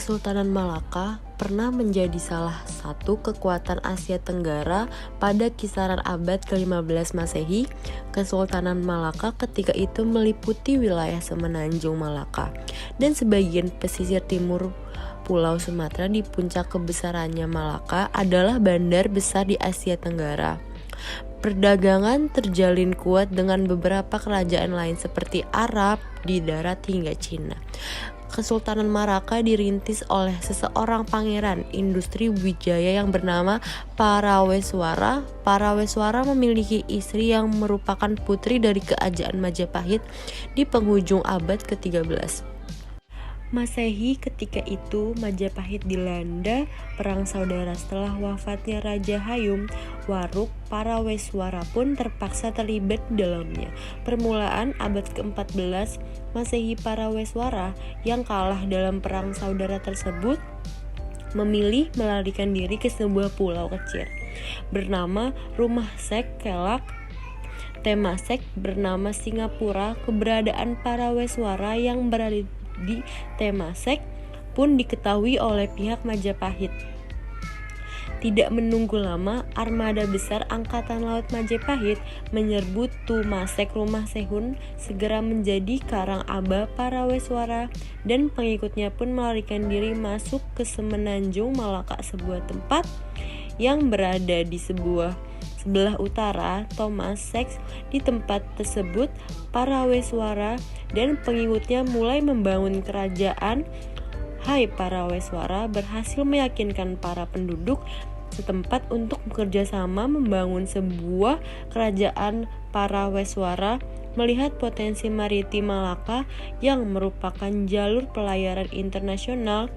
Kesultanan Malaka pernah menjadi salah satu kekuatan Asia Tenggara pada kisaran abad ke-15 Masehi. Kesultanan Malaka ketika itu meliputi wilayah Semenanjung Malaka dan sebagian pesisir timur Pulau Sumatera. Di puncak kebesarannya, Malaka adalah bandar besar di Asia Tenggara. Perdagangan terjalin kuat dengan beberapa kerajaan lain seperti Arab di darat hingga Cina. Kesultanan Malaka dirintis oleh seseorang pangeran industri Wijaya yang bernama Paraweswara. Paraweswara memiliki istri yang merupakan putri dari kerajaan Majapahit di penghujung abad ke-13 Masehi. Ketika itu Majapahit dilanda perang saudara. Setelah wafatnya Raja Hayam Wuruk, Paraweswara pun terpaksa terlibat di dalamnya. Permulaan abad ke-14 Masehi, Paraweswara yang kalah dalam perang saudara tersebut memilih melarikan diri ke sebuah pulau kecil bernama Rumah Sek Kelak Temasek bernama Singapura. Keberadaan Paraweswara yang berada di Temasek pun diketahui oleh pihak Majapahit. Tidak menunggu lama, armada besar Angkatan Laut Majapahit menyerbu Tumasek. Rumah Sehun segera menjadi Karang Aba. Paraweswara dan pengikutnya pun melarikan diri masuk ke Semenanjung Malaka, sebuah tempat yang berada di sebelah utara Tomasek. Di tempat tersebut Paraweswara dan pengikutnya mulai membangun kerajaan. Paraweswara berhasil meyakinkan para penduduk setempat untuk bekerja sama membangun sebuah kerajaan. Paraweswara melihat potensi maritim Malaka yang merupakan jalur pelayaran internasional.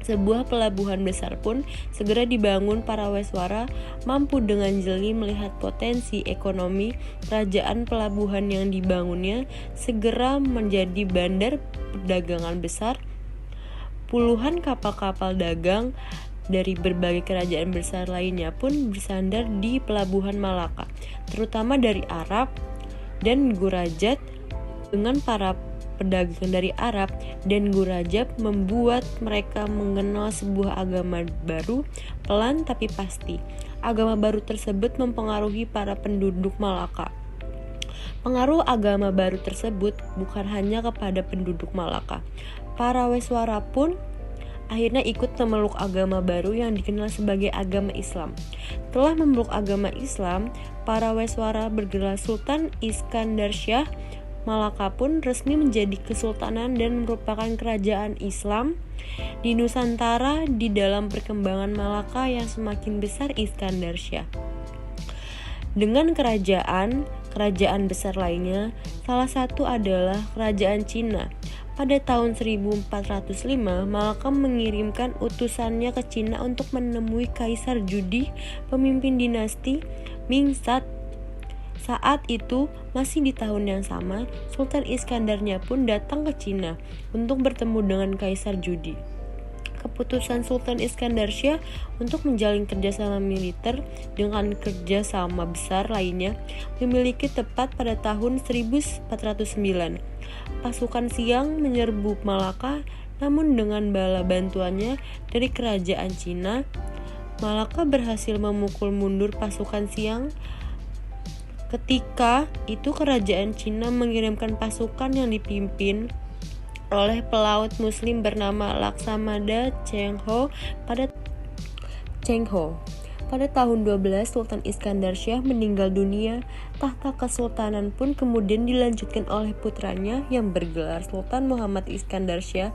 Sebuah pelabuhan besar pun segera dibangun. Paraweswara mampu dengan jeli melihat potensi ekonomi kerajaan. Pelabuhan yang dibangunnya segera menjadi bandar perdagangan besar. Puluhan kapal-kapal dagang dari berbagai kerajaan besar lainnya pun bersandar di pelabuhan Malaka, terutama dari Arab dan Gurajat. Dengan para pedagang dari Arab dan Gurajat membuat mereka mengenal sebuah agama baru, pelan tapi pasti. Agama baru tersebut mempengaruhi para penduduk Malaka. Pengaruh agama baru tersebut bukan hanya kepada penduduk Malaka. Paraweswara pun akhirnya ikut memeluk agama baru yang dikenal sebagai agama Islam. Telah memeluk agama Islam, Paraweswara bergelar Sultan Iskandar Shah. Malaka pun resmi menjadi kesultanan dan merupakan kerajaan Islam di Nusantara. Di dalam perkembangan Malaka yang semakin besar, Iskandar Shah dengan kerajaan besar lainnya, salah satu adalah kerajaan Cina. Pada tahun 1405, Malaka mengirimkan utusannya ke Cina untuk menemui Kaisar Judi, pemimpin dinasti Ming. Saat itu, masih di tahun yang sama, Sultan Iskandarnya pun datang ke Cina untuk bertemu dengan Kaisar Judi. Keputusan Sultan Iskandar Shah untuk menjalin kerjasama militer dengan kerjasama besar lainnya memiliki tepat pada tahun 1409. Pasukan Siang menyerbu Malaka, namun dengan bala bantuannya dari kerajaan Cina, Malaka berhasil memukul mundur pasukan Siang. Ketika itu kerajaan Cina mengirimkan pasukan yang dipimpin oleh pelaut muslim bernama Laksamana Cheng-ho. Pada tahun 12 Sultan Iskandar Shah meninggal dunia. Tahta kesultanan pun kemudian dilanjutkan oleh putranya yang bergelar Sultan Muhammad Iskandar Shah.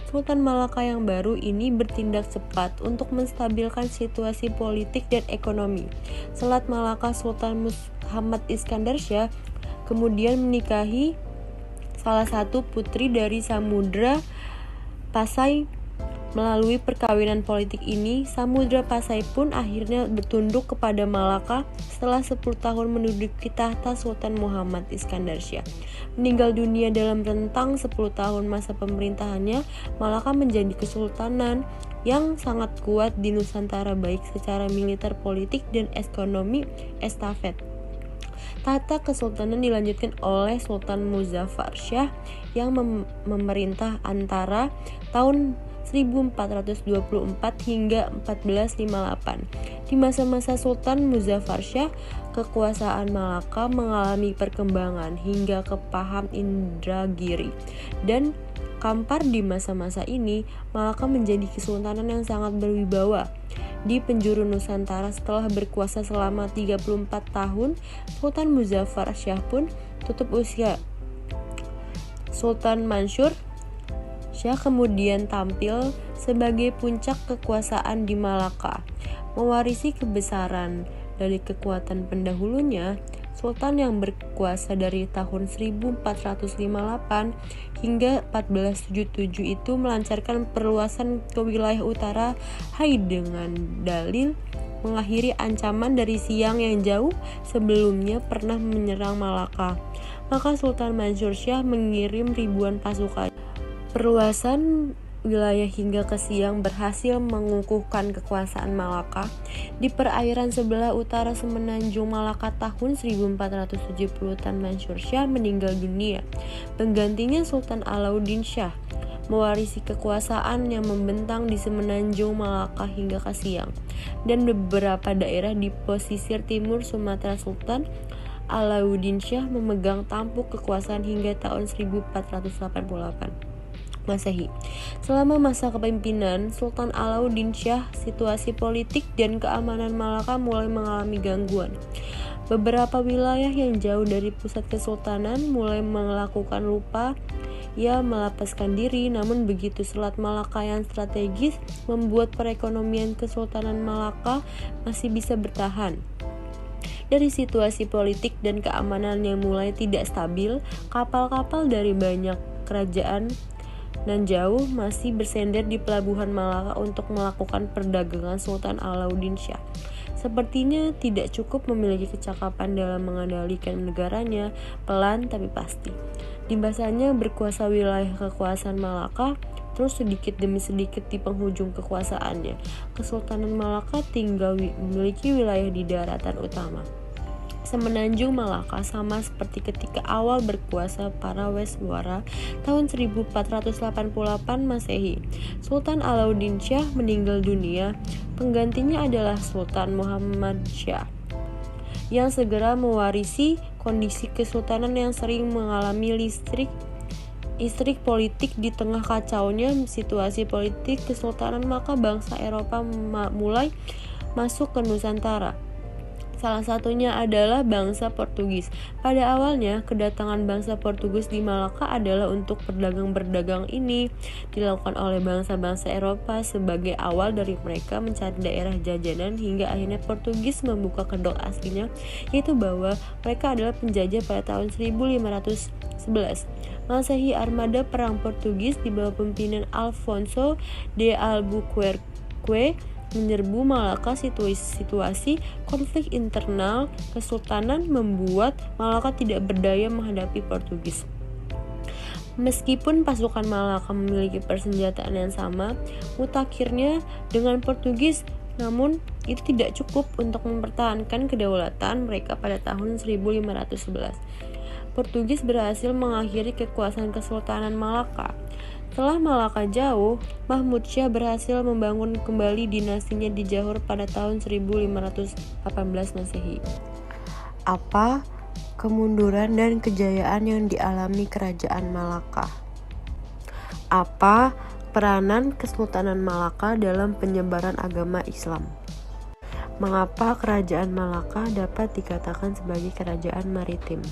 Sultan Malaka yang baru ini bertindak cepat untuk menstabilkan situasi politik dan ekonomi. Selat Malaka, Sultan Muhammad Iskandar Shah kemudian menikahi salah satu putri dari Samudra Pasai. Melalui perkawinan politik ini, Samudra Pasai pun akhirnya bertunduk kepada Malaka setelah 10 tahun menduduki tahta. Sultan Muhammad Iskandar Shah meninggal dunia dalam rentang 10 tahun masa pemerintahannya. Malaka menjadi kesultanan yang sangat kuat di Nusantara baik secara militer, politik, dan ekonomi. Estafet tahta kesultanan dilanjutkan oleh Sultan Muzaffar Shah yang memerintah antara tahun 1424 hingga 1458. Di masa-masa Sultan Muzaffar Shah, kekuasaan Malaka mengalami perkembangan hingga ke paham Indragiri dan Kampar. Di masa-masa ini, Malaka menjadi kesultanan yang sangat berwibawa di penjuru Nusantara. Setelah berkuasa selama 34 tahun, Sultan Muzaffar Shah pun tutup usia. Sultan Mansur Shah kemudian tampil sebagai puncak kekuasaan di Malaka. Mewarisi kebesaran dari kekuatan pendahulunya, Sultan yang berkuasa dari tahun 1458 hingga 1477 itu melancarkan perluasan ke wilayah utara Hai dengan dalil mengakhiri ancaman dari Siang yang jauh sebelumnya pernah menyerang Malaka. Maka Sultan Mansur Shah mengirim ribuan pasukan. Perluasan wilayah hingga ke Siang berhasil mengukuhkan kekuasaan Malaka di perairan sebelah utara semenanjung Malaka. Tahun 1470 Sultan Mansur Shah meninggal dunia. Penggantinya Sultan Alauddin Shah mewarisi kekuasaan yang membentang di semenanjung Malaka hingga ke Siang dan beberapa daerah di pesisir timur Sumatera. Sultan Alauddin Shah memegang tampuk kekuasaan hingga tahun 1488 Masehi. Selama masa kepemimpinan Sultan Alauddin Shah, situasi politik dan keamanan Malaka mulai mengalami gangguan. Beberapa wilayah yang jauh dari pusat kesultanan mulai melakukan lupa. Ia melepaskan diri, namun begitu Selat Malaka yang strategis membuat perekonomian Kesultanan Malaka masih bisa bertahan. Dari situasi politik dan keamanan yang mulai tidak stabil, kapal-kapal dari banyak kerajaan dan jauh masih bersender di pelabuhan Malaka untuk melakukan perdagangan. Sultan Alauddin Shah sepertinya tidak cukup memiliki kecakapan dalam mengendalikan negaranya, pelan tapi pasti. Di masanya berkuasa wilayah kekuasaan Malaka, terus sedikit demi sedikit di penghujung kekuasaannya, Kesultanan Malaka tinggal memiliki wilayah di daratan utama. Semenanjung Malaka sama seperti ketika awal berkuasa para Weswara tahun 1488 Masehi. Sultan Alauddin Shah meninggal dunia. Penggantinya adalah Sultan Muhammad Shah yang segera mewarisi kondisi kesultanan yang sering mengalami listrik politik. Di tengah kacaunya situasi politik kesultanan, maka bangsa Eropa mulai masuk ke Nusantara. Salah satunya adalah bangsa Portugis. Pada awalnya, kedatangan bangsa Portugis di Malaka adalah untuk berdagang. Ini dilakukan oleh bangsa-bangsa Eropa sebagai awal dari mereka mencari daerah jajanan, hingga akhirnya Portugis membuka kedok aslinya, yaitu bahwa mereka adalah penjajah pada tahun 1511 Masehi. Armada perang Portugis di bawah pimpinan Alfonso de Albuquerque menyerbu Malaka. Situasi konflik internal kesultanan membuat Malaka tidak berdaya menghadapi Portugis. Meskipun pasukan Malaka memiliki persenjataan yang sama mutakhirnya dengan Portugis, namun itu tidak cukup untuk mempertahankan kedaulatan mereka. Pada tahun 1511 Portugis berhasil mengakhiri kekuasaan Kesultanan Malaka. Setelah Malaka jauh, Mahmud Syah berhasil membangun kembali dinastinya di Johor pada tahun 1518 Masehi. Apa kemunduran dan kejayaan yang dialami Kerajaan Malaka? Apa peranan Kesultanan Malaka dalam penyebaran agama Islam? Mengapa Kerajaan Malaka dapat dikatakan sebagai kerajaan maritim?